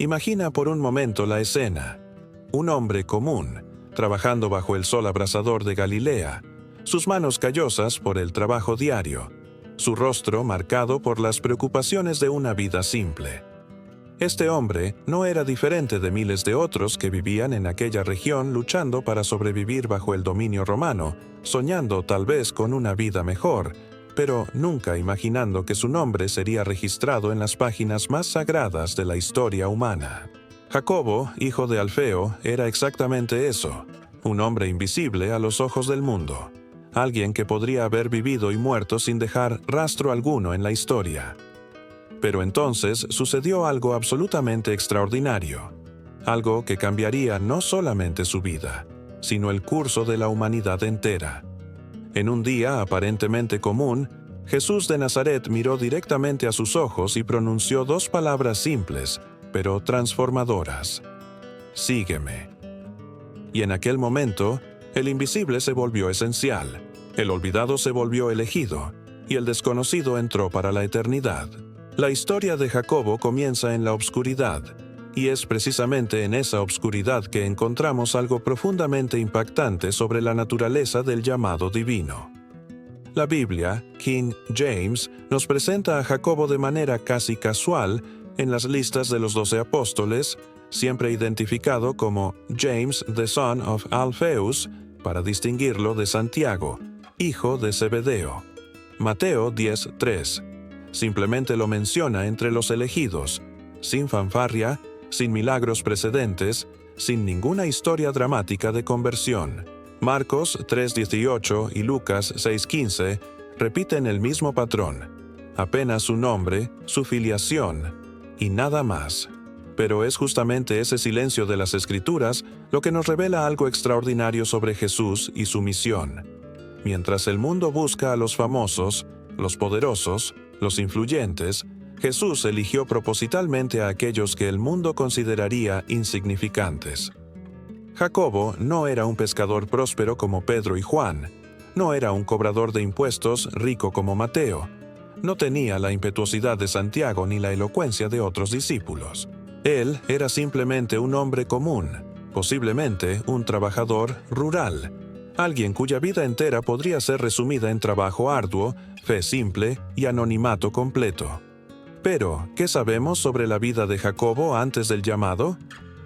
Imagina por un momento la escena. Un hombre común, trabajando bajo el sol abrasador de Galilea, sus manos callosas por el trabajo diario, su rostro marcado por las preocupaciones de una vida simple. Este hombre no era diferente de miles de otros que vivían en aquella región luchando para sobrevivir bajo el dominio romano, soñando tal vez con una vida mejor, pero nunca imaginando que su nombre sería registrado en las páginas más sagradas de la historia humana. Jacobo, hijo de Alfeo, era exactamente eso, un hombre invisible a los ojos del mundo, alguien que podría haber vivido y muerto sin dejar rastro alguno en la historia. Pero entonces sucedió algo absolutamente extraordinario, algo que cambiaría no solamente su vida, sino el curso de la humanidad entera. En un día aparentemente común, Jesús de Nazaret miró directamente a sus ojos y pronunció dos palabras simples, pero transformadoras: «Sígueme». Y en aquel momento, el invisible se volvió esencial, el olvidado se volvió elegido, y el desconocido entró para la eternidad. La historia de Jacobo comienza en la obscuridad, y es precisamente en esa obscuridad que encontramos algo profundamente impactante sobre la naturaleza del llamado divino. La Biblia, King James, nos presenta a Jacobo de manera casi casual en las listas de los 12 apóstoles, siempre identificado como James, the son of Alphaeus, para distinguirlo de Santiago, hijo de Zebedeo. Mateo 10:3. Simplemente lo menciona entre los elegidos, sin fanfarria, sin milagros precedentes, sin ninguna historia dramática de conversión. Marcos 3:18 y Lucas 6:15 repiten el mismo patrón, apenas su nombre, su filiación, y nada más. Pero es justamente ese silencio de las Escrituras lo que nos revela algo extraordinario sobre Jesús y su misión. Mientras el mundo busca a los famosos, los poderosos, los influyentes, Jesús eligió propositalmente a aquellos que el mundo consideraría insignificantes. Jacobo no era un pescador próspero como Pedro y Juan, no era un cobrador de impuestos rico como Mateo, no tenía la impetuosidad de Santiago ni la elocuencia de otros discípulos. Él era simplemente un hombre común, posiblemente un trabajador rural, alguien cuya vida entera podría ser resumida en trabajo arduo, fe simple y anonimato completo. Pero, ¿qué sabemos sobre la vida de Jacobo antes del llamado?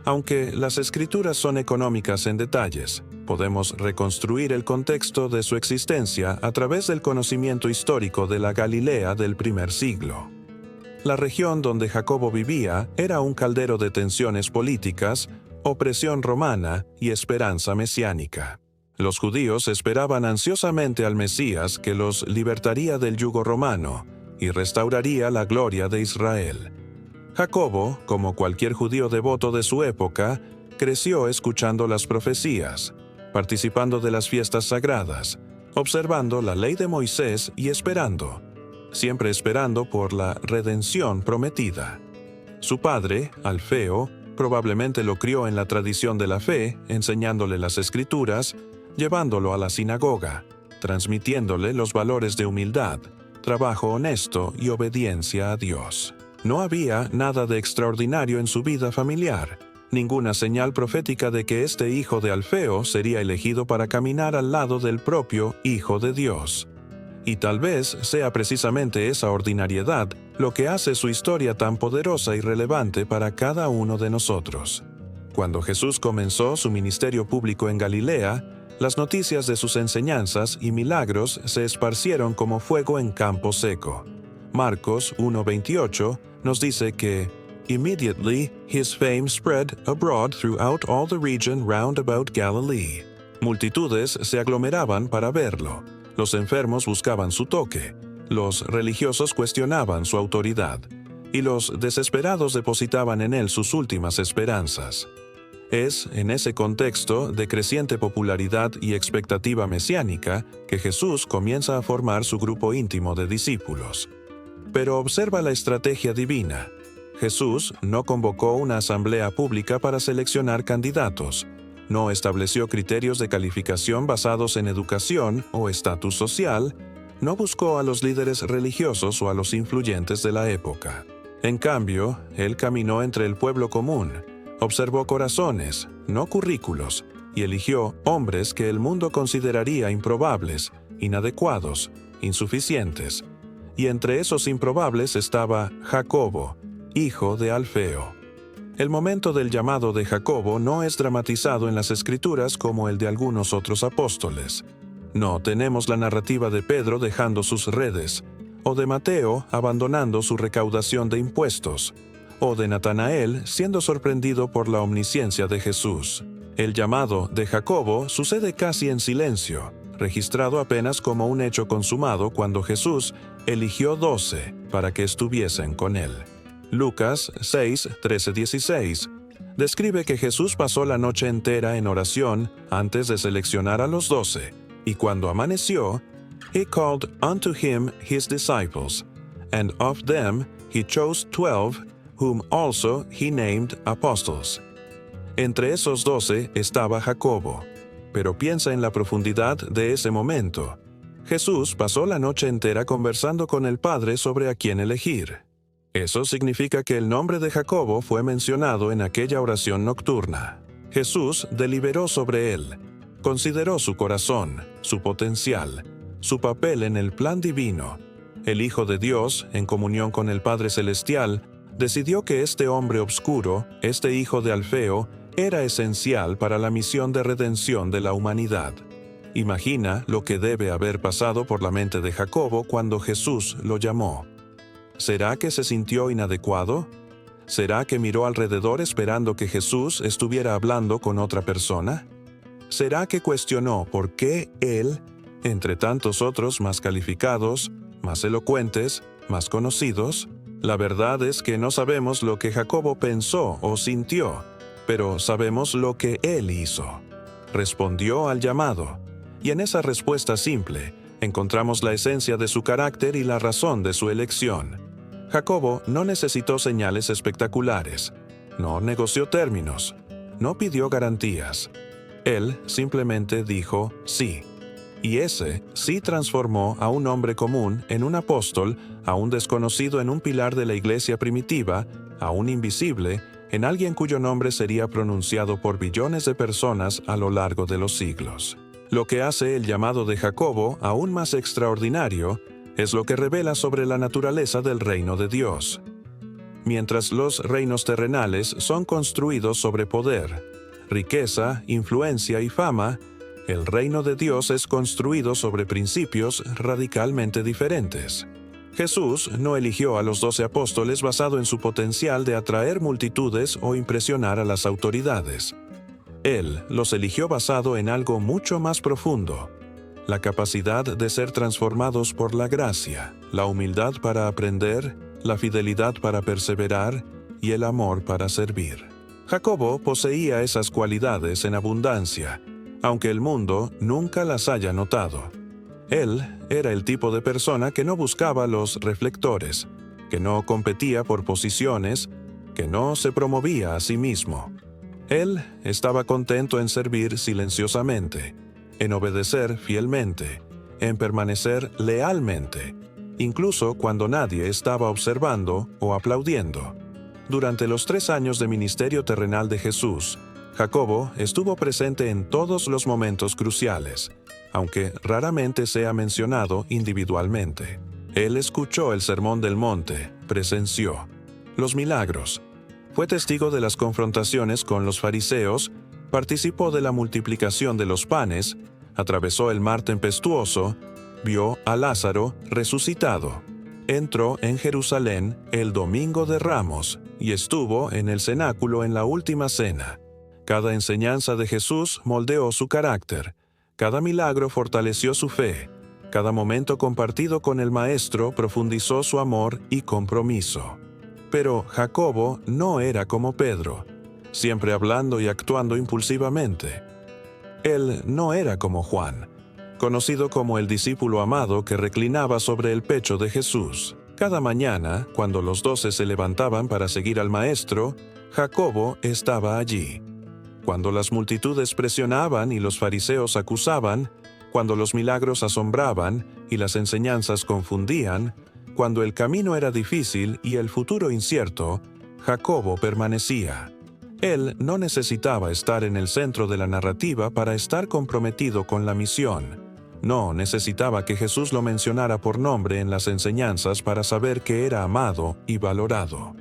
Aunque las Escrituras son económicas en detalles, podemos reconstruir el contexto de su existencia a través del conocimiento histórico de la Galilea del primer siglo. La región donde Jacobo vivía era un caldero de tensiones políticas, opresión romana y esperanza mesiánica. Los judíos esperaban ansiosamente al Mesías que los libertaría del yugo romano y restauraría la gloria de Israel. Jacobo, como cualquier judío devoto de su época, creció escuchando las profecías, participando de las fiestas sagradas, observando la ley de Moisés y esperando, siempre esperando por la redención prometida. Su padre, Alfeo, probablemente lo crió en la tradición de la fe, enseñándole las Escrituras, llevándolo a la sinagoga, transmitiéndole los valores de humildad, trabajo honesto y obediencia a Dios. No había nada de extraordinario en su vida familiar, ninguna señal profética de que este hijo de Alfeo sería elegido para caminar al lado del propio Hijo de Dios. Y tal vez sea precisamente esa ordinariedad lo que hace su historia tan poderosa y relevante para cada uno de nosotros. Cuando Jesús comenzó su ministerio público en Galilea, las noticias de sus enseñanzas y milagros se esparcieron como fuego en campo seco. Marcos 1:28 nos dice que «Immediately his fame spread abroad throughout all the region round about Galilee». Multitudes se aglomeraban para verlo, los enfermos buscaban su toque, los religiosos cuestionaban su autoridad, y los desesperados depositaban en él sus últimas esperanzas. Es en ese contexto de creciente popularidad y expectativa mesiánica que Jesús comienza a formar su grupo íntimo de discípulos. Pero observa la estrategia divina. Jesús no convocó una asamblea pública para seleccionar candidatos, no estableció criterios de calificación basados en educación o estatus social, no buscó a los líderes religiosos o a los influyentes de la época. En cambio, él caminó entre el pueblo común, observó corazones, no currículos, y eligió hombres que el mundo consideraría improbables, inadecuados, insuficientes. Y entre esos improbables estaba Jacobo, hijo de Alfeo. El momento del llamado de Jacobo no es dramatizado en las Escrituras como el de algunos otros apóstoles. No tenemos la narrativa de Pedro dejando sus redes, o de Mateo abandonando su recaudación de impuestos, o de Natanael siendo sorprendido por la omnisciencia de Jesús. El llamado de Jacobo sucede casi en silencio, registrado apenas como un hecho consumado cuando Jesús eligió 12 para que estuviesen con él. Lucas 6, 13-16 describe que Jesús pasó la noche entera en oración antes de seleccionar a los 12, y cuando amaneció, He called unto him his disciples, and of them he chose 12, whom also he named apostles. Entre esos 12 estaba Jacobo. Pero piensa en la profundidad de ese momento. Jesús pasó la noche entera conversando con el Padre sobre a quién elegir. Eso significa que el nombre de Jacobo fue mencionado en aquella oración nocturna. Jesús deliberó sobre él, consideró su corazón, su potencial, su papel en el plan divino. El Hijo de Dios, en comunión con el Padre Celestial, decidió que este hombre obscuro, este hijo de Alfeo, era esencial para la misión de redención de la humanidad. Imagina lo que debe haber pasado por la mente de Jacobo cuando Jesús lo llamó. ¿Será que se sintió inadecuado? ¿Será que miró alrededor esperando que Jesús estuviera hablando con otra persona? ¿Será que cuestionó por qué él, entre tantos otros más calificados, más elocuentes, más conocidos? La verdad es que no sabemos lo que Jacobo pensó o sintió, pero sabemos lo que él hizo. Respondió al llamado, y en esa respuesta simple encontramos la esencia de su carácter y la razón de su elección. Jacobo no necesitó señales espectaculares, no negoció términos, no pidió garantías. Él simplemente dijo sí. Y ese sí transformó a un hombre común en un apóstol, a un desconocido en un pilar de la iglesia primitiva, a un invisible en alguien cuyo nombre sería pronunciado por billones de personas a lo largo de los siglos. Lo que hace el llamado de Jacobo aún más extraordinario es lo que revela sobre la naturaleza del reino de Dios. Mientras los reinos terrenales son construidos sobre poder, riqueza, influencia y fama, el reino de Dios es construido sobre principios radicalmente diferentes. Jesús no eligió a los 12 apóstoles basado en su potencial de atraer multitudes o impresionar a las autoridades. Él los eligió basado en algo mucho más profundo: la capacidad de ser transformados por la gracia, la humildad para aprender, la fidelidad para perseverar y el amor para servir. Jacobo poseía esas cualidades en abundancia, aunque el mundo nunca las haya notado. Él era el tipo de persona que no buscaba los reflectores, que no competía por posiciones, que no se promovía a sí mismo. Él estaba contento en servir silenciosamente, en obedecer fielmente, en permanecer lealmente, incluso cuando nadie estaba observando o aplaudiendo. Durante los 3 años de ministerio terrenal de Jesús, Jacobo estuvo presente en todos los momentos cruciales, aunque raramente sea mencionado individualmente. Él escuchó el Sermón del Monte, presenció los milagros, fue testigo de las confrontaciones con los fariseos, participó de la multiplicación de los panes, atravesó el mar tempestuoso, vio a Lázaro resucitado, entró en Jerusalén el Domingo de Ramos y estuvo en el cenáculo en la última cena. Cada enseñanza de Jesús moldeó su carácter, cada milagro fortaleció su fe, cada momento compartido con el Maestro profundizó su amor y compromiso. Pero Jacobo no era como Pedro, siempre hablando y actuando impulsivamente. Él no era como Juan, conocido como el discípulo amado que reclinaba sobre el pecho de Jesús. Cada mañana, cuando los 12 se levantaban para seguir al Maestro, Jacobo estaba allí. Cuando las multitudes presionaban y los fariseos acusaban, cuando los milagros asombraban y las enseñanzas confundían, cuando el camino era difícil y el futuro incierto, Jacobo permanecía. Él no necesitaba estar en el centro de la narrativa para estar comprometido con la misión. No necesitaba que Jesús lo mencionara por nombre en las enseñanzas para saber que era amado y valorado.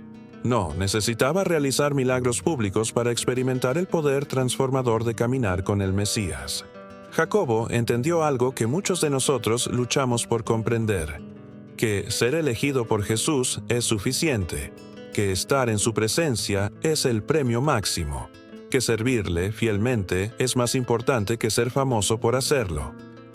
No necesitaba realizar milagros públicos para experimentar el poder transformador de caminar con el Mesías. Jacobo entendió algo que muchos de nosotros luchamos por comprender: que ser elegido por Jesús es suficiente, que estar en su presencia es el premio máximo, que servirle fielmente es más importante que ser famoso por hacerlo.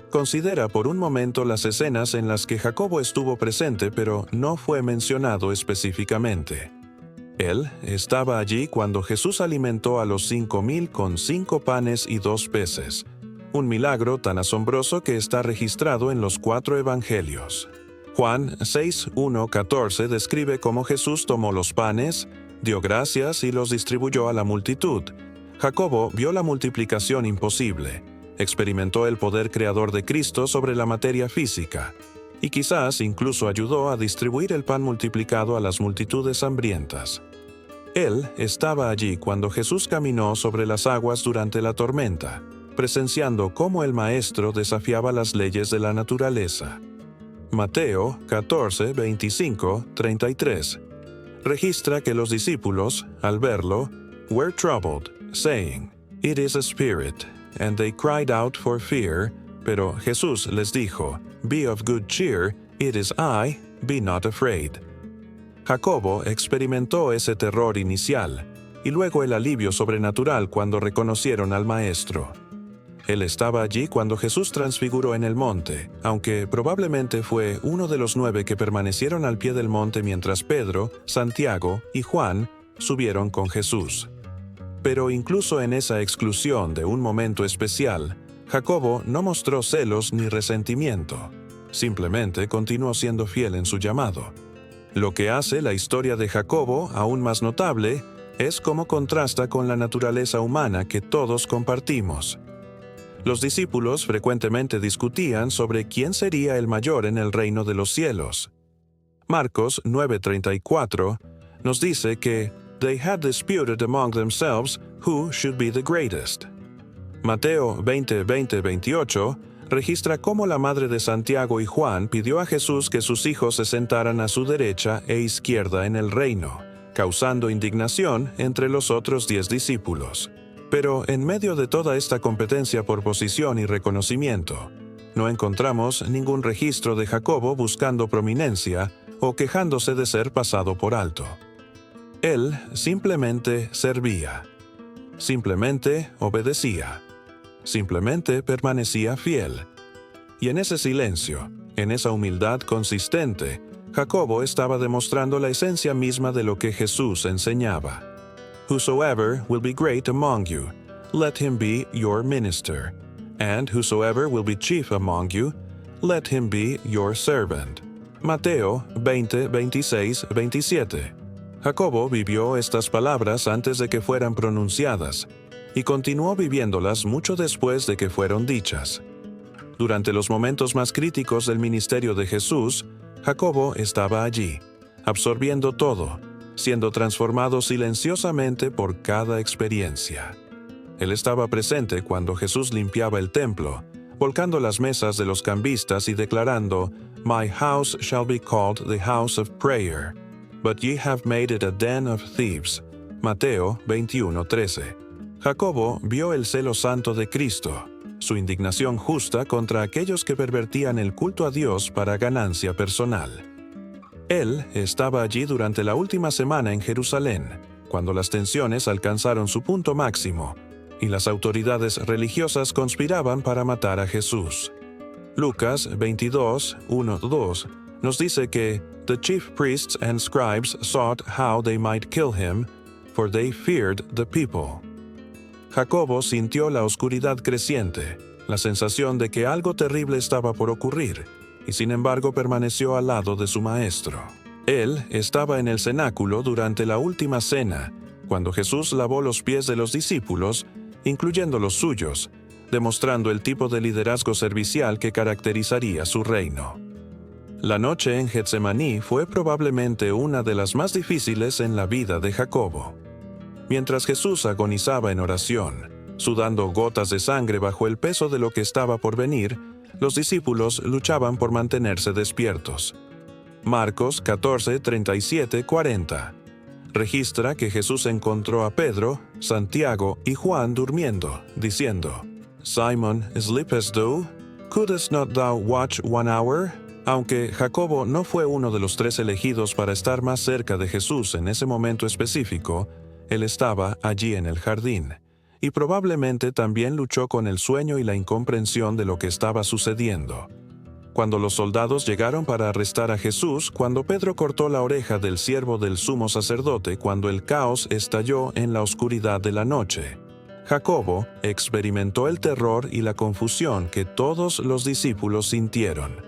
Considera por un momento las escenas en las que Jacobo estuvo presente pero no fue mencionado específicamente. Él estaba allí cuando Jesús alimentó a los 5,000 con 5 panes y 2 peces, un milagro tan asombroso que está registrado en los 4 evangelios. Juan 6:1-14 describe cómo Jesús tomó los panes, dio gracias y los distribuyó a la multitud. Jacobo vio la multiplicación imposible, experimentó el poder creador de Cristo sobre la materia física, y quizás incluso ayudó a distribuir el pan multiplicado a las multitudes hambrientas. Él estaba allí cuando Jesús caminó sobre las aguas durante la tormenta, presenciando cómo el Maestro desafiaba las leyes de la naturaleza. Mateo 14, 25, 33 registra que los discípulos, al verlo, were troubled, saying, "It is a spirit," and they cried out for fear, pero Jesús les dijo, "Be of good cheer, it is I, be not afraid." Jacobo experimentó ese terror inicial, y luego el alivio sobrenatural cuando reconocieron al Maestro. Él estaba allí cuando Jesús transfiguró en el monte, aunque probablemente fue uno de los 9 que permanecieron al pie del monte mientras Pedro, Santiago y Juan subieron con Jesús. Pero incluso en esa exclusión de un momento especial, Jacobo no mostró celos ni resentimiento. Simplemente continuó siendo fiel en su llamado. Lo que hace la historia de Jacobo aún más notable es cómo contrasta con la naturaleza humana que todos compartimos. Los discípulos frecuentemente discutían sobre quién sería el mayor en el reino de los cielos. Marcos 9:34 nos dice que "they had disputed among themselves who should be the greatest". Mateo 20:28 registra cómo la madre de Santiago y Juan pidió a Jesús que sus hijos se sentaran a su derecha e izquierda en el reino, causando indignación entre los otros 10 discípulos. Pero en medio de toda esta competencia por posición y reconocimiento, no encontramos ningún registro de Jacobo buscando prominencia o quejándose de ser pasado por alto. Él simplemente servía, simplemente obedecía, simplemente permanecía fiel. Y en ese silencio, en esa humildad consistente, Jacobo estaba demostrando la esencia misma de lo que Jesús enseñaba. "Whosoever will be great among you, let him be your minister, and whosoever will be chief among you, let him be your servant." Mateo 20, 26, 27. Jacobo vivió estas palabras antes de que fueran pronunciadas, y continuó viviéndolas mucho después de que fueron dichas. Durante los momentos más críticos del ministerio de Jesús, Jacobo estaba allí, absorbiendo todo, siendo transformado silenciosamente por cada experiencia. Él estaba presente cuando Jesús limpiaba el templo, volcando las mesas de los cambistas y declarando, "My house shall be called the house of prayer, but ye have made it a den of thieves." Mateo 21:13. Jacobo vio el celo santo de Cristo, su indignación justa contra aquellos que pervertían el culto a Dios para ganancia personal. Él estaba allí durante la última semana en Jerusalén, cuando las tensiones alcanzaron su punto máximo, y las autoridades religiosas conspiraban para matar a Jesús. Lucas 22:1-2 nos dice que "the chief priests and scribes sought how they might kill him, for they feared the people." Jacobo sintió la oscuridad creciente, la sensación de que algo terrible estaba por ocurrir, y sin embargo permaneció al lado de su maestro. Él estaba en el cenáculo durante la última cena, cuando Jesús lavó los pies de los discípulos, incluyendo los suyos, demostrando el tipo de liderazgo servicial que caracterizaría su reino. La noche en Getsemaní fue probablemente una de las más difíciles en la vida de Jacobo. Mientras Jesús agonizaba en oración, sudando gotas de sangre bajo el peso de lo que estaba por venir, los discípulos luchaban por mantenerse despiertos. Marcos 14, 37, 40. Registra que Jesús encontró a Pedro, Santiago y Juan durmiendo, diciendo: Simon, sleepest thou? Couldest not thou watch 1 hour? Aunque Jacobo no fue uno de los 3 elegidos para estar más cerca de Jesús en ese momento específico, él estaba allí en el jardín, y probablemente también luchó con el sueño y la incomprensión de lo que estaba sucediendo. Cuando los soldados llegaron para arrestar a Jesús, cuando Pedro cortó la oreja del siervo del sumo sacerdote, cuando el caos estalló en la oscuridad de la noche, Jacobo experimentó el terror y la confusión que todos los discípulos sintieron.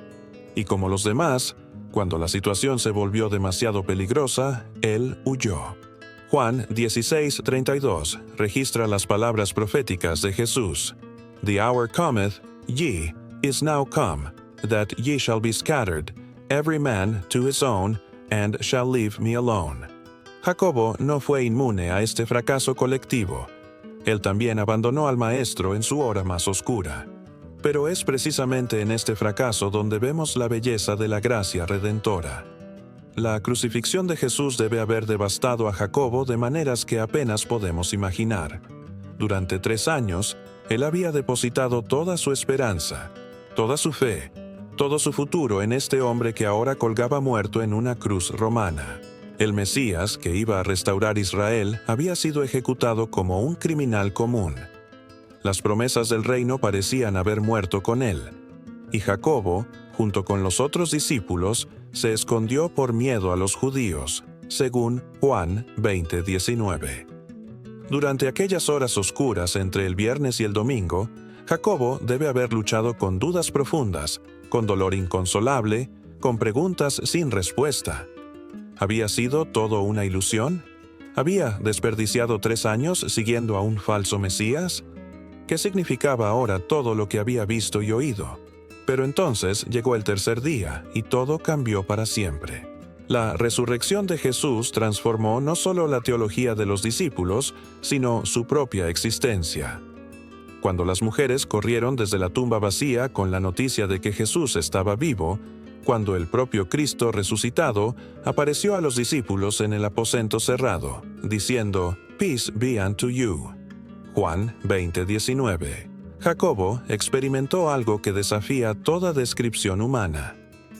Y como los demás, cuando la situación se volvió demasiado peligrosa, él huyó. Juan 16:32 registra las palabras proféticas de Jesús: The hour cometh, yea, is now come, that ye shall be scattered, every man to his own, and shall leave me alone. Jacobo no fue inmune a este fracaso colectivo. Él también abandonó al Maestro en su hora más oscura. Pero es precisamente en este fracaso donde vemos la belleza de la gracia redentora. La crucifixión de Jesús debe haber devastado a Jacobo de maneras que apenas podemos imaginar. Durante 3 años, él había depositado toda su esperanza, toda su fe, todo su futuro en este hombre que ahora colgaba muerto en una cruz romana. El Mesías, que iba a restaurar Israel, había sido ejecutado como un criminal común. Las promesas del reino parecían haber muerto con él, y Jacobo, junto con los otros discípulos, se escondió por miedo a los judíos, según Juan 20:19. Durante aquellas horas oscuras entre el viernes y el domingo, Jacobo debe haber luchado con dudas profundas, con dolor inconsolable, con preguntas sin respuesta. ¿Había sido todo una ilusión? ¿Había desperdiciado 3 años siguiendo a un falso Mesías? ¿Qué significaba ahora todo lo que había visto y oído? Pero entonces llegó el tercer día y todo cambió para siempre. La resurrección de Jesús transformó no solo la teología de los discípulos, sino su propia existencia. Cuando las mujeres corrieron desde la tumba vacía con la noticia de que Jesús estaba vivo, cuando el propio Cristo resucitado apareció a los discípulos en el aposento cerrado, diciendo: Peace be unto you. Juan 20:19. Jacobo experimentó algo que desafía toda descripción humana.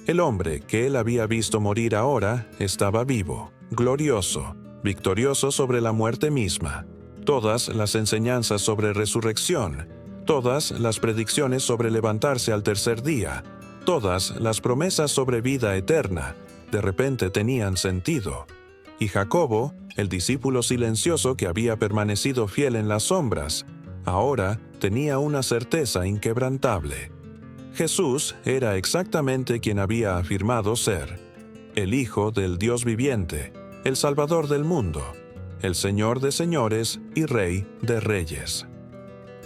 El hombre que él había visto morir ahora estaba vivo, glorioso, victorioso sobre la muerte misma. Todas las enseñanzas sobre resurrección, todas las predicciones sobre levantarse al tercer día, todas las promesas sobre vida eterna, de repente tenían sentido. Y Jacobo, el discípulo silencioso que había permanecido fiel en las sombras, ahora tenía una certeza inquebrantable. Jesús era exactamente quien había afirmado ser: el Hijo del Dios viviente, el Salvador del mundo, el Señor de señores y Rey de reyes.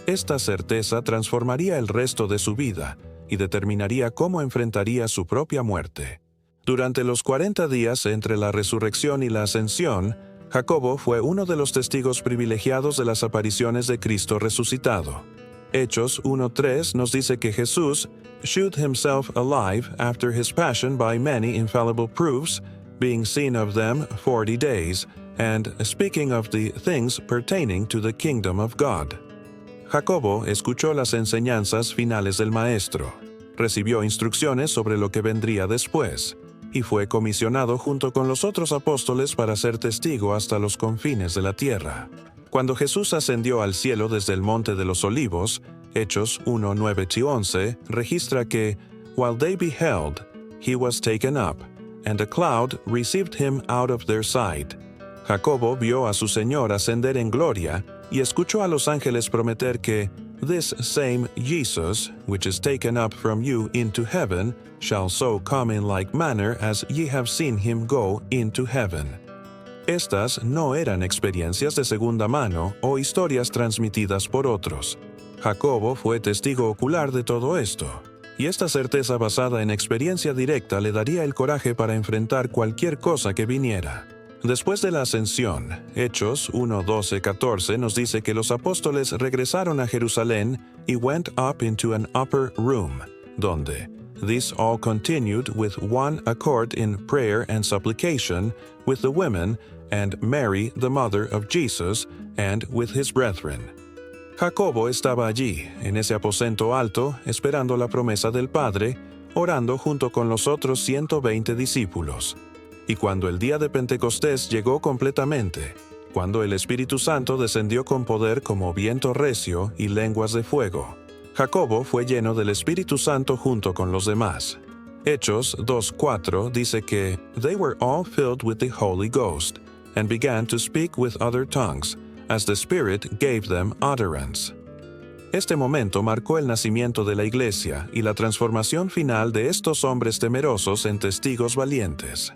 Esta certeza transformaría el resto de su vida y determinaría cómo enfrentaría su propia muerte. Durante los 40 días entre la resurrección y la ascensión, Jacobo fue uno de los testigos privilegiados de las apariciones de Cristo resucitado. Hechos 1:3 nos dice que Jesús shewed himself alive after his passion by many infallible proofs, being seen of them 40 days, and speaking of the things pertaining to the kingdom of God. Jacobo escuchó las enseñanzas finales del Maestro, recibió instrucciones sobre lo que vendría después, y fue comisionado junto con los otros apóstoles para ser testigo hasta los confines de la tierra. Cuando Jesús ascendió al cielo desde el Monte de los Olivos, Hechos 1:9-11, registra que, while they beheld, he was taken up, and a cloud received him out of their sight. Jacobo vio a su Señor ascender en gloria y escuchó a los ángeles prometer que this same Jesus, which is taken up from you into heaven, shall so come in like manner as ye have seen him go into heaven. Estas no eran experiencias de segunda mano o historias transmitidas por otros. Jacobo fue testigo ocular de todo esto. y esta certeza basada en experiencia directa le daría el coraje para enfrentar cualquier cosa que viniera. Después de la ascensión, Hechos 1, 12, 14 nos dice que los apóstoles regresaron a Jerusalén y went up into an upper room, donde "This all continued with one accord in prayer and supplication with the women and Mary the mother of Jesus and with his brethren." Jacobo estaba allí, en ese aposento alto, esperando la promesa del Padre, orando junto con los otros 120 discípulos. Y cuando el día de Pentecostés llegó completamente, cuando el Espíritu Santo descendió con poder como viento recio y lenguas de fuego, Jacobo fue lleno del Espíritu Santo junto con los demás. Hechos 2:4 dice que "They were all filled with the Holy Ghost, and began to speak with other tongues, as the Spirit gave them utterance." Este momento marcó el nacimiento de la Iglesia y la transformación final de estos hombres temerosos en testigos valientes.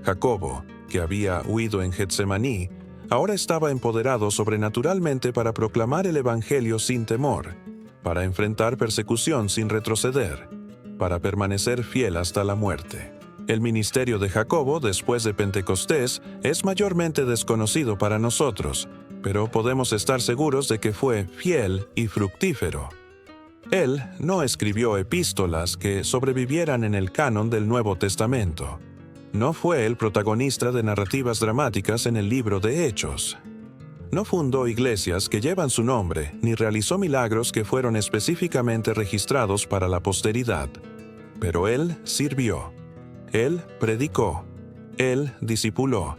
Jacobo, que había huido en Getsemaní, ahora estaba empoderado sobrenaturalmente para proclamar el Evangelio sin temor, para enfrentar persecución sin retroceder, para permanecer fiel hasta la muerte. El ministerio de Jacobo después de Pentecostés es mayormente desconocido para nosotros, pero podemos estar seguros de que fue fiel y fructífero. Él no escribió epístolas que sobrevivieran en el canon del Nuevo Testamento. No fue el protagonista de narrativas dramáticas en el libro de Hechos. No fundó iglesias que llevan su nombre, ni realizó milagros que fueron específicamente registrados para la posteridad. Pero él sirvió. Él predicó. Él discipuló.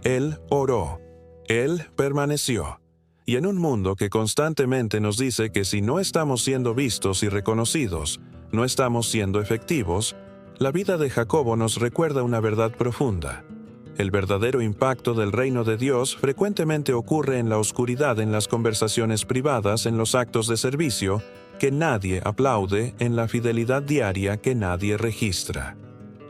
Él oró. Él permaneció. Y en un mundo que constantemente nos dice que si no estamos siendo vistos y reconocidos, no estamos siendo efectivos, la vida de Jacobo nos recuerda una verdad profunda. El verdadero impacto del reino de Dios frecuentemente ocurre en la oscuridad, en las conversaciones privadas, en los actos de servicio, que nadie aplaude, en la fidelidad diaria que nadie registra.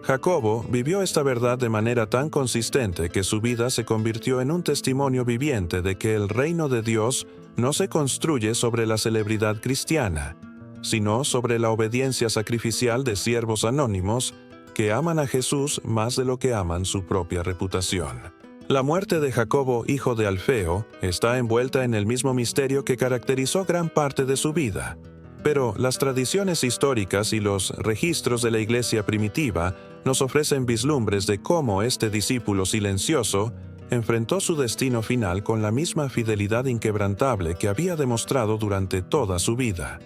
Jacobo vivió esta verdad de manera tan consistente que su vida se convirtió en un testimonio viviente de que el reino de Dios no se construye sobre la celebridad cristiana, sino sobre la obediencia sacrificial de siervos anónimos que aman a Jesús más de lo que aman su propia reputación. La muerte de Jacobo, hijo de Alfeo, está envuelta en el mismo misterio que caracterizó gran parte de su vida. Pero las tradiciones históricas y los registros de la iglesia primitiva nos ofrecen vislumbres de cómo este discípulo silencioso enfrentó su destino final con la misma fidelidad inquebrantable que había demostrado durante toda su vida.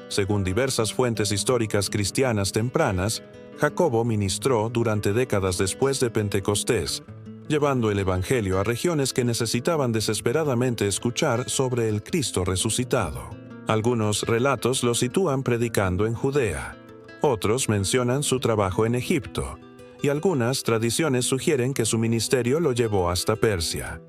Según diversas fuentes históricas cristianas tempranas, Jacobo ministró durante décadas después de Pentecostés, llevando el Evangelio a regiones que necesitaban desesperadamente escuchar sobre el Cristo resucitado. Algunos relatos lo sitúan predicando en Judea, otros mencionan su trabajo en Egipto, y algunas tradiciones sugieren que su ministerio lo llevó hasta Persia.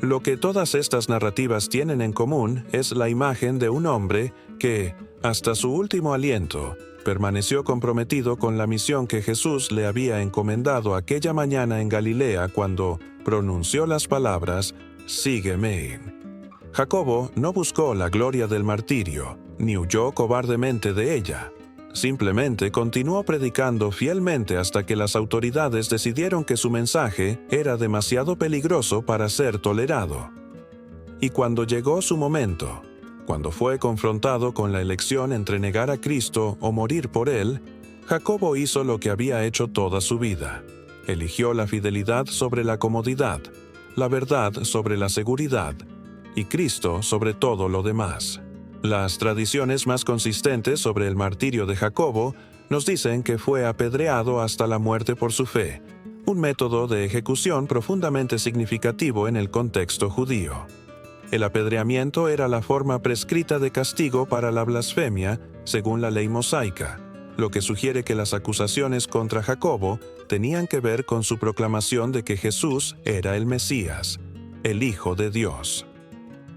Lo que todas estas narrativas tienen en común es la imagen de un hombre que, hasta su último aliento, permaneció comprometido con la misión que Jesús le había encomendado aquella mañana en Galilea cuando pronunció las palabras «Sígueme». Jacobo no buscó la gloria del martirio, ni huyó cobardemente de ella. Simplemente continuó predicando fielmente hasta que las autoridades decidieron que su mensaje era demasiado peligroso para ser tolerado. Y cuando llegó su momento, cuando fue confrontado con la elección entre negar a Cristo o morir por él, Jacobo hizo lo que había hecho toda su vida. Eligió la fidelidad sobre la comodidad, la verdad sobre la seguridad, y Cristo sobre todo lo demás. Las tradiciones más consistentes sobre el martirio de Jacobo nos dicen que fue apedreado hasta la muerte por su fe, un método de ejecución profundamente significativo en el contexto judío. El apedreamiento era la forma prescrita de castigo para la blasfemia, según la ley mosaica, lo que sugiere que las acusaciones contra Jacobo tenían que ver con su proclamación de que Jesús era el Mesías, el Hijo de Dios.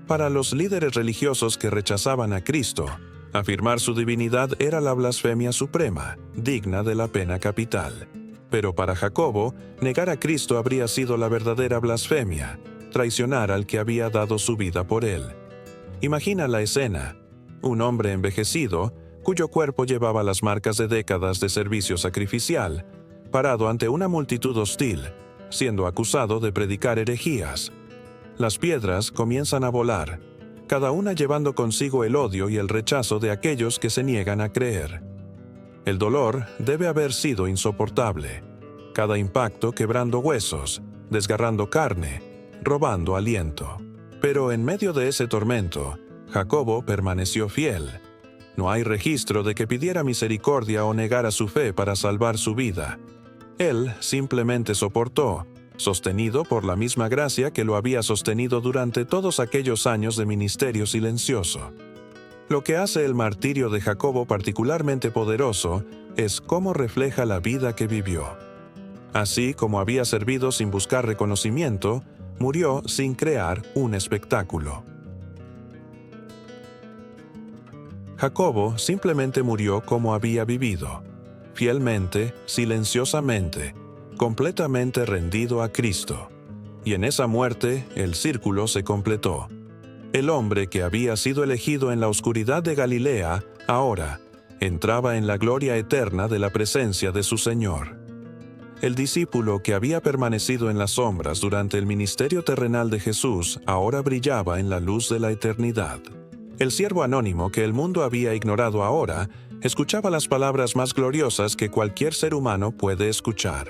Para los líderes religiosos que rechazaban a Cristo, afirmar su divinidad era la blasfemia suprema, digna de la pena capital. Pero para Jacobo, negar a Cristo habría sido la verdadera blasfemia, traicionar al que había dado su vida por él. Imagina la escena: un hombre envejecido, cuyo cuerpo llevaba las marcas de décadas de servicio sacrificial, parado ante una multitud hostil, siendo acusado de predicar herejías. Las piedras comienzan a volar, cada una llevando consigo el odio y el rechazo de aquellos que se niegan a creer. El dolor debe haber sido insoportable, cada impacto quebrando huesos, desgarrando carne, robando aliento. Pero en medio de ese tormento, Jacobo permaneció fiel. No hay registro de que pidiera misericordia o negara su fe para salvar su vida. Él simplemente soportó, sostenido por la misma gracia que lo había sostenido durante todos aquellos años de ministerio silencioso. Lo que hace el martirio de Jacobo particularmente poderoso es cómo refleja la vida que vivió. Así como había servido sin buscar reconocimiento, murió sin crear un espectáculo. Jacobo simplemente murió como había vivido, fielmente, silenciosamente, completamente rendido a Cristo. Y en esa muerte el círculo se completó. El hombre que había sido elegido en la oscuridad de Galilea, ahora, entraba en la gloria eterna de la presencia de su Señor. El discípulo que había permanecido en las sombras durante el ministerio terrenal de Jesús ahora brillaba en la luz de la eternidad. El siervo anónimo que el mundo había ignorado ahora escuchaba las palabras más gloriosas que cualquier ser humano puede escuchar.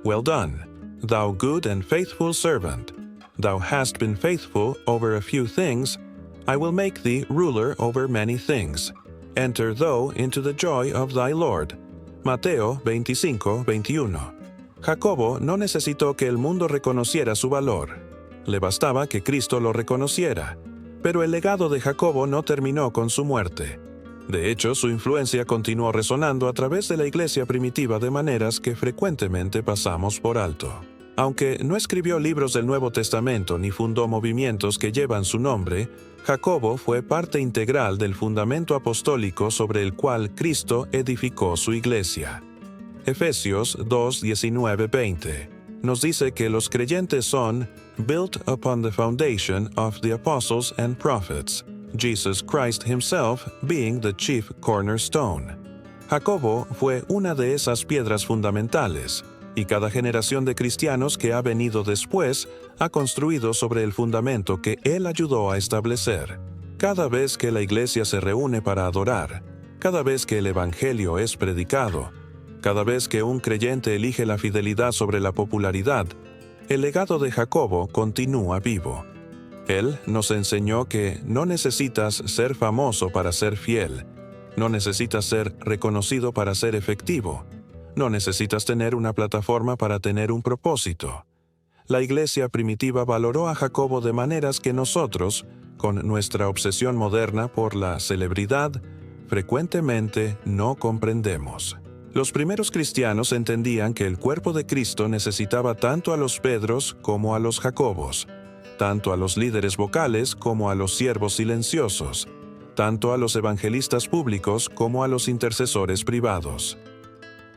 Well done, thou good and faithful servant. Thou hast been faithful over a few things. I will make thee ruler over many things. Enter thou into the joy of thy Lord. Mateo 25:21. Jacobo no necesitó que el mundo reconociera su valor. Le bastaba que Cristo lo reconociera. Pero el legado de Jacobo no terminó con su muerte. De hecho, su influencia continuó resonando a través de la iglesia primitiva de maneras que frecuentemente pasamos por alto. Aunque no escribió libros del Nuevo Testamento ni fundó movimientos que llevan su nombre, Jacobo fue parte integral del fundamento apostólico sobre el cual Cristo edificó su iglesia. Efesios 2:19-20 nos dice que los creyentes son built upon the foundation of the apostles and prophets, Jesus Christ himself being the chief cornerstone. Jacobo fue una de esas piedras fundamentales, y cada generación de cristianos que ha venido después ha construido sobre el fundamento que él ayudó a establecer. Cada vez que la iglesia se reúne para adorar, cada vez que el evangelio es predicado, cada vez que un creyente elige la fidelidad sobre la popularidad, el legado de Jacobo continúa vivo. Él nos enseñó que no necesitas ser famoso para ser fiel, no necesitas ser reconocido para ser efectivo, no necesitas tener una plataforma para tener un propósito. La iglesia primitiva valoró a Jacobo de maneras que nosotros, con nuestra obsesión moderna por la celebridad, frecuentemente no comprendemos. Los primeros cristianos entendían que el cuerpo de Cristo necesitaba tanto a los Pedros como a los Jacobos, tanto a los líderes vocales como a los siervos silenciosos, tanto a los evangelistas públicos como a los intercesores privados.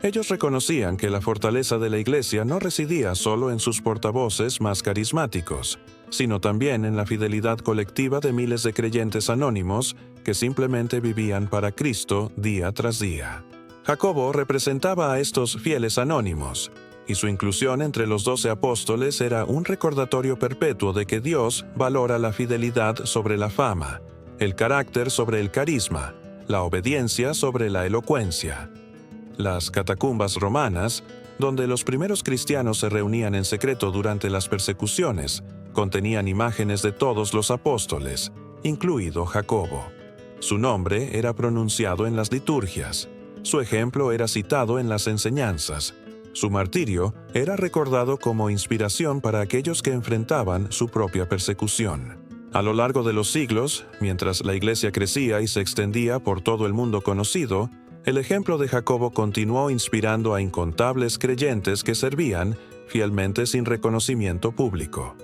Ellos reconocían que la fortaleza de la iglesia no residía solo en sus portavoces más carismáticos, sino también en la fidelidad colectiva de miles de creyentes anónimos que simplemente vivían para Cristo día tras día. Jacobo representaba a estos fieles anónimos, y su inclusión entre los 12 apóstoles era un recordatorio perpetuo de que Dios valora la fidelidad sobre la fama, el carácter sobre el carisma, la obediencia sobre la elocuencia. Las catacumbas romanas, donde los primeros cristianos se reunían en secreto durante las persecuciones, contenían imágenes de todos los apóstoles, incluido Jacobo. Su nombre era pronunciado en las liturgias. Su ejemplo era citado en las enseñanzas. Su martirio era recordado como inspiración para aquellos que enfrentaban su propia persecución. A lo largo de los siglos, mientras la iglesia crecía y se extendía por todo el mundo conocido, el ejemplo de Jacobo continuó inspirando a incontables creyentes que servían fielmente sin reconocimiento público.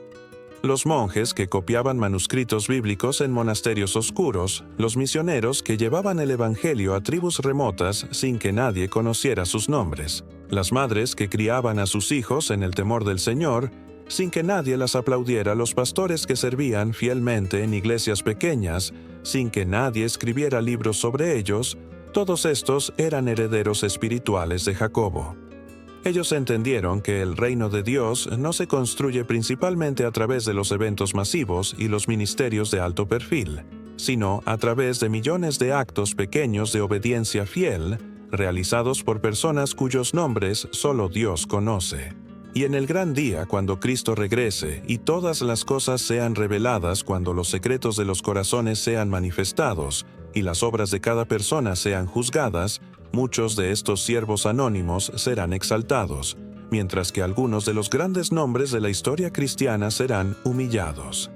Los monjes que copiaban manuscritos bíblicos en monasterios oscuros, los misioneros que llevaban el evangelio a tribus remotas sin que nadie conociera sus nombres, las madres que criaban a sus hijos en el temor del Señor, sin que nadie las aplaudiera, los pastores que servían fielmente en iglesias pequeñas, sin que nadie escribiera libros sobre ellos, todos estos eran herederos espirituales de Jacobo. Ellos entendieron que el reino de Dios no se construye principalmente a través de los eventos masivos y los ministerios de alto perfil, sino a través de millones de actos pequeños de obediencia fiel, realizados por personas cuyos nombres solo Dios conoce. Y en el gran día, cuando Cristo regrese y todas las cosas sean reveladas, cuando los secretos de los corazones sean manifestados y las obras de cada persona sean juzgadas, muchos de estos siervos anónimos serán exaltados, mientras que algunos de los grandes nombres de la historia cristiana serán humillados.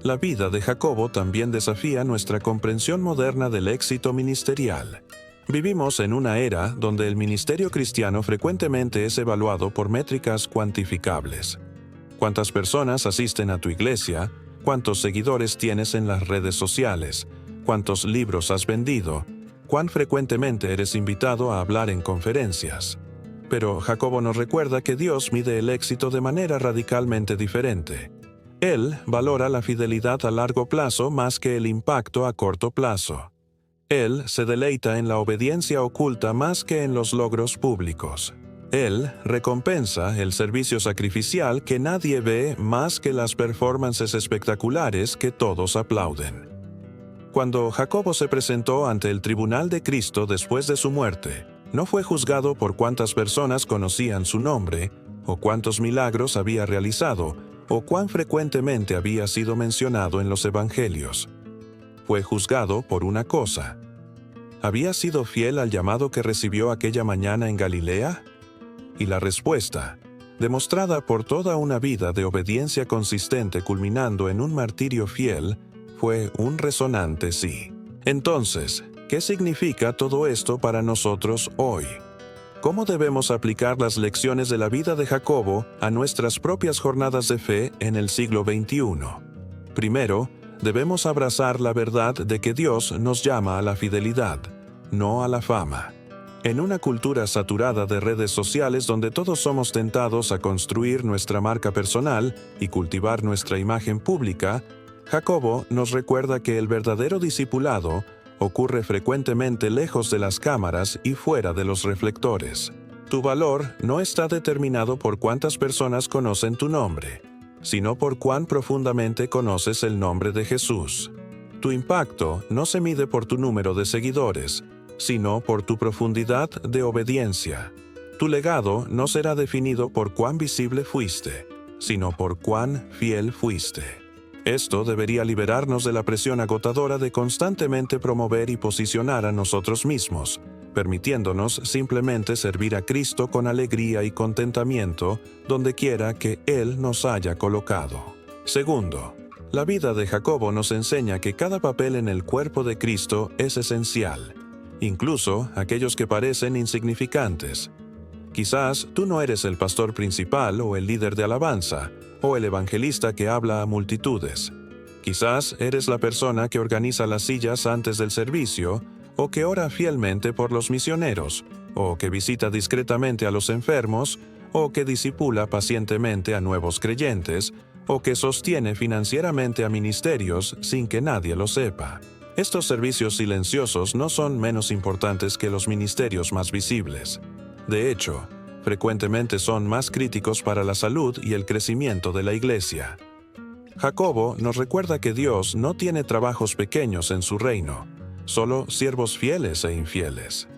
La vida de Jacobo también desafía nuestra comprensión moderna del éxito ministerial. Vivimos en una era donde el ministerio cristiano frecuentemente es evaluado por métricas cuantificables. ¿Cuántas personas asisten a tu iglesia? ¿Cuántos seguidores tienes en las redes sociales? ¿Cuántos libros has vendido? ¿Cuán frecuentemente eres invitado a hablar en conferencias? Pero Jacobo nos recuerda que Dios mide el éxito de manera radicalmente diferente. Él valora la fidelidad a largo plazo más que el impacto a corto plazo. Él se deleita en la obediencia oculta más que en los logros públicos. Él recompensa el servicio sacrificial que nadie ve más que las performances espectaculares que todos aplauden. Cuando Jacobo se presentó ante el tribunal de Cristo después de su muerte, no fue juzgado por cuántas personas conocían su nombre, o cuántos milagros había realizado, o cuán frecuentemente había sido mencionado en los evangelios. Fue juzgado por una cosa. ¿Había sido fiel al llamado que recibió aquella mañana en Galilea? Y la respuesta, demostrada por toda una vida de obediencia consistente culminando en un martirio fiel, fue un resonante sí. Entonces, ¿qué significa todo esto para nosotros hoy? ¿Cómo debemos aplicar las lecciones de la vida de Jacobo a nuestras propias jornadas de fe en el siglo XXI? Primero, debemos abrazar la verdad de que Dios nos llama a la fidelidad, no a la fama. En una cultura saturada de redes sociales donde todos somos tentados a construir nuestra marca personal y cultivar nuestra imagen pública, Jacobo nos recuerda que el verdadero discipulado ocurre frecuentemente lejos de las cámaras y fuera de los reflectores. Tu valor no está determinado por cuántas personas conocen tu nombre, sino por cuán profundamente conoces el nombre de Jesús. Tu impacto no se mide por tu número de seguidores, sino por tu profundidad de obediencia. Tu legado no será definido por cuán visible fuiste, sino por cuán fiel fuiste. Esto debería liberarnos de la presión agotadora de constantemente promover y posicionar a nosotros mismos, permitiéndonos simplemente servir a Cristo con alegría y contentamiento donde quiera que Él nos haya colocado. Segundo, la vida de Jacobo nos enseña que cada papel en el cuerpo de Cristo es esencial, incluso aquellos que parecen insignificantes. Quizás tú no eres el pastor principal o el líder de alabanza, o el evangelista que habla a multitudes. Quizás eres la persona que organiza las sillas antes del servicio, o que ora fielmente por los misioneros, o que visita discretamente a los enfermos, o que discipula pacientemente a nuevos creyentes, o que sostiene financieramente a ministerios sin que nadie lo sepa. Estos servicios silenciosos no son menos importantes que los ministerios más visibles. De hecho, frecuentemente son más críticos para la salud y el crecimiento de la iglesia. Jacobo nos recuerda que Dios no tiene trabajos pequeños en su reino, solo siervos fieles e infieles.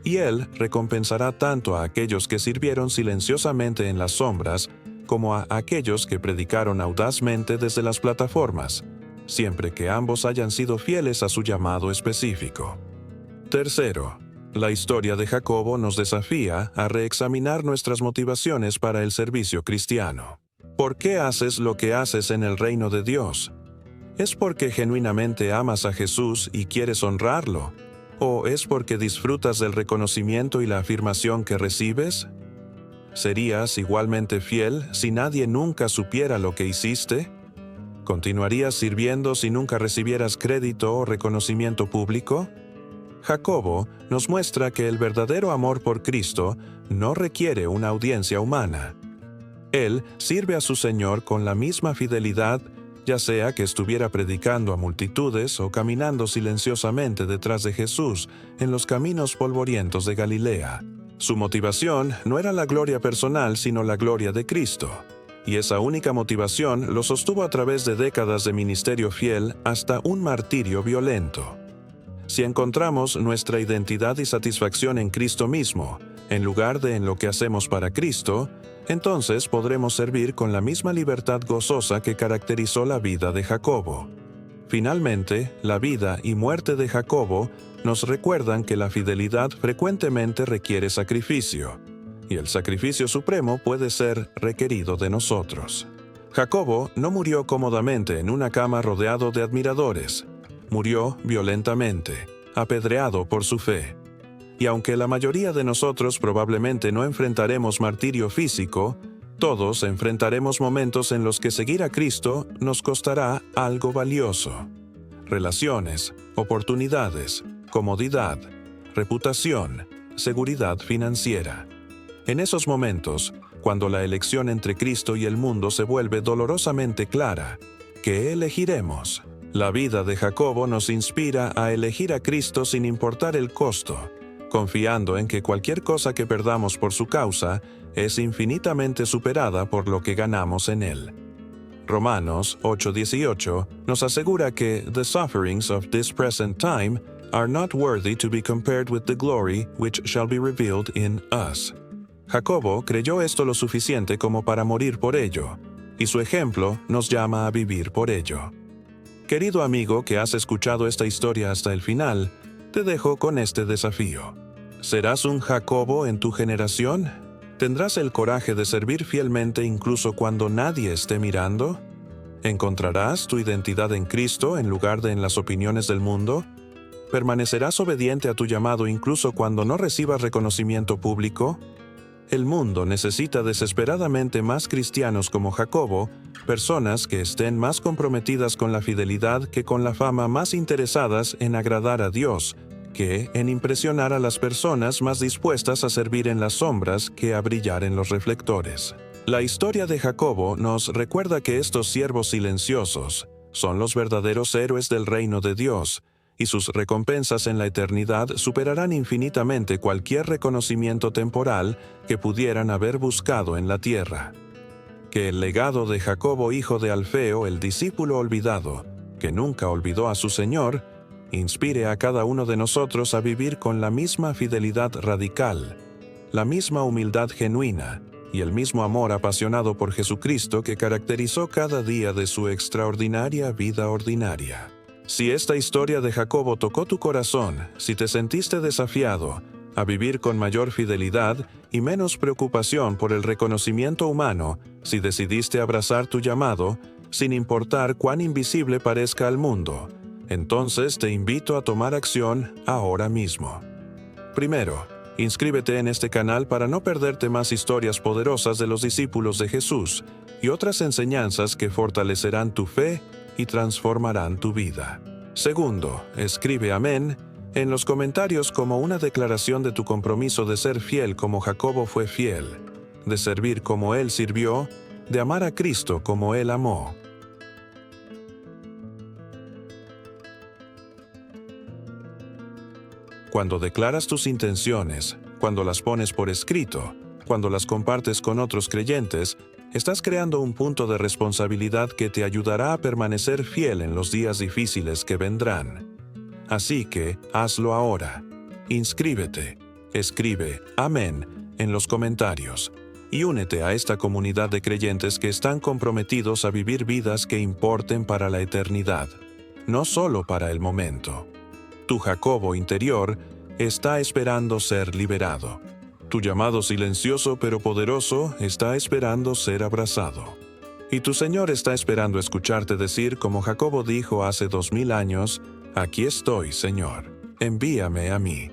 Y Él recompensará tanto a aquellos que sirvieron silenciosamente en las sombras, como a aquellos que predicaron audazmente desde las plataformas, siempre que ambos hayan sido fieles a su llamado específico. Tercero, la historia de Jacobo nos desafía a reexaminar nuestras motivaciones para el servicio cristiano. ¿Por qué haces lo que haces en el reino de Dios? ¿Es porque genuinamente amas a Jesús y quieres honrarlo? ¿O es porque disfrutas del reconocimiento y la afirmación que recibes? ¿Serías igualmente fiel si nadie nunca supiera lo que hiciste? ¿Continuarías sirviendo si nunca recibieras crédito o reconocimiento público? Jacobo nos muestra que el verdadero amor por Cristo no requiere una audiencia humana. Él sirve a su Señor con la misma fidelidad ya sea que estuviera predicando a multitudes o caminando silenciosamente detrás de Jesús en los caminos polvorientos de Galilea. Su motivación no era la gloria personal, sino la gloria de Cristo. Y esa única motivación lo sostuvo a través de décadas de ministerio fiel hasta un martirio violento. Si encontramos nuestra identidad y satisfacción en Cristo mismo, en lugar de en lo que hacemos para Cristo, entonces podremos servir con la misma libertad gozosa que caracterizó la vida de Jacobo. Finalmente, la vida y muerte de Jacobo nos recuerdan que la fidelidad frecuentemente requiere sacrificio, y el sacrificio supremo puede ser requerido de nosotros. Jacobo no murió cómodamente en una cama rodeado de admiradores. Murió violentamente, apedreado por su fe. Y aunque la mayoría de nosotros probablemente no enfrentaremos martirio físico, todos enfrentaremos momentos en los que seguir a Cristo nos costará algo valioso. Relaciones, oportunidades, comodidad, reputación, seguridad financiera. En esos momentos, cuando la elección entre Cristo y el mundo se vuelve dolorosamente clara, ¿qué elegiremos? La vida de Jacobo nos inspira a elegir a Cristo sin importar el costo, confiando en que cualquier cosa que perdamos por su causa es infinitamente superada por lo que ganamos en él. Romanos 8:18 nos asegura que the sufferings of this present time are not worthy to be compared with the glory which shall be revealed in us. Jacobo creyó esto lo suficiente como para morir por ello, y su ejemplo nos llama a vivir por ello. Querido amigo que has escuchado esta historia hasta el final, te dejo con este desafío. ¿Serás un Jacobo en tu generación? ¿Tendrás el coraje de servir fielmente incluso cuando nadie esté mirando? ¿Encontrarás tu identidad en Cristo en lugar de en las opiniones del mundo? ¿Permanecerás obediente a tu llamado incluso cuando no recibas reconocimiento público? El mundo necesita desesperadamente más cristianos como Jacobo, personas que estén más comprometidas con la fidelidad que con la fama, más interesadas en agradar a Dios, que en impresionar a las personas, más dispuestas a servir en las sombras que a brillar en los reflectores. La historia de Jacobo nos recuerda que estos siervos silenciosos son los verdaderos héroes del reino de Dios, y sus recompensas en la eternidad superarán infinitamente cualquier reconocimiento temporal que pudieran haber buscado en la tierra. Que el legado de Jacobo, hijo de Alfeo, el discípulo olvidado, que nunca olvidó a su Señor, inspire a cada uno de nosotros a vivir con la misma fidelidad radical, la misma humildad genuina y el mismo amor apasionado por Jesucristo que caracterizó cada día de su extraordinaria vida ordinaria. Si esta historia de Jacobo tocó tu corazón, si te sentiste desafiado a vivir con mayor fidelidad y menos preocupación por el reconocimiento humano, si decidiste abrazar tu llamado, sin importar cuán invisible parezca al mundo, entonces te invito a tomar acción ahora mismo. Primero, inscríbete en este canal para no perderte más historias poderosas de los discípulos de Jesús y otras enseñanzas que fortalecerán tu fe y transformarán tu vida. Segundo, escribe amén en los comentarios como una declaración de tu compromiso de ser fiel como Jacobo fue fiel, de servir como él sirvió, de amar a Cristo como él amó. Cuando declaras tus intenciones, cuando las pones por escrito, cuando las compartes con otros creyentes, estás creando un punto de responsabilidad que te ayudará a permanecer fiel en los días difíciles que vendrán. Así que, hazlo ahora. Inscríbete, escribe amén en los comentarios y únete a esta comunidad de creyentes que están comprometidos a vivir vidas que importen para la eternidad, no solo para el momento. Tu Jacobo interior está esperando ser liberado. Tu llamado silencioso pero poderoso está esperando ser abrazado. Y tu Señor está esperando escucharte decir como Jacobo dijo hace 2000 años, «Aquí estoy, Señor, envíame a mí».